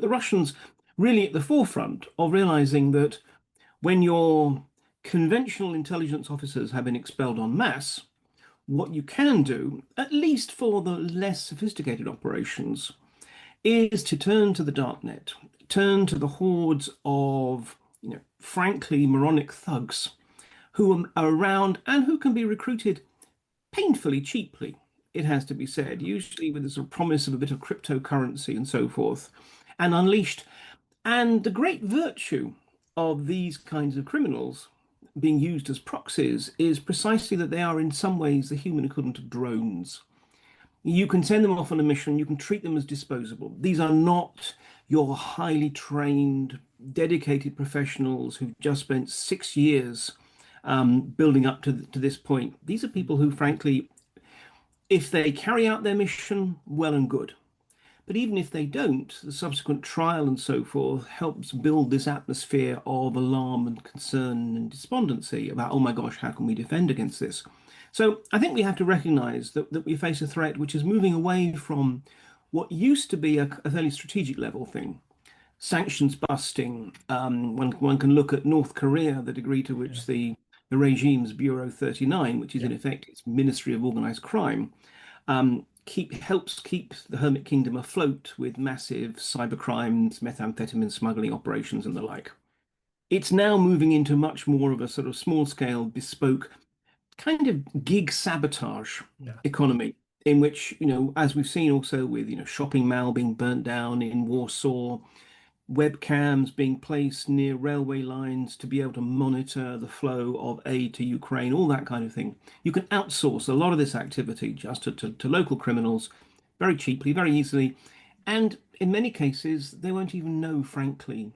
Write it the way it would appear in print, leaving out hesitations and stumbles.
the Russians really at the forefront of realizing that when your conventional intelligence officers have been expelled en masse, what you can do, at least for the less sophisticated operations, is to turn to the darknet, turn to the hordes of, frankly moronic thugs who are around and who can be recruited painfully cheaply, it has to be said, usually with the sort of promise of a bit of cryptocurrency and so forth, and unleashed. And the great virtue of these kinds of criminals being used as proxies is precisely that they are in some ways the human equivalent of drones. You can send them off on a mission, you can treat them as disposable. These are not your highly trained, dedicated professionals who've just spent 6 years building up to this point. These are people who, frankly, if they carry out their mission, well and good. But even if they don't, the subsequent trial and so forth helps build this atmosphere of alarm and concern and despondency about, oh my gosh, how can we defend against this? So I think we have to recognize that we face a threat which is moving away from what used to be a fairly strategic level thing. Sanctions busting. One can look at North Korea, the degree to Yeah. which the regime's Bureau 39, which is Yeah. in effect its Ministry of Organized Crime, helps keep the Hermit Kingdom afloat with massive cyber crimes, methamphetamine smuggling operations, and the like. It's now moving into much more of a sort of small scale, bespoke kind of gig sabotage Yeah. economy, in which, as we've seen also with, shopping mall being burnt down in Warsaw, webcams being placed near railway lines to be able to monitor the flow of aid to Ukraine, all that kind of thing. You can outsource a lot of this activity just to local criminals very cheaply, very easily. And in many cases, they won't even know, frankly,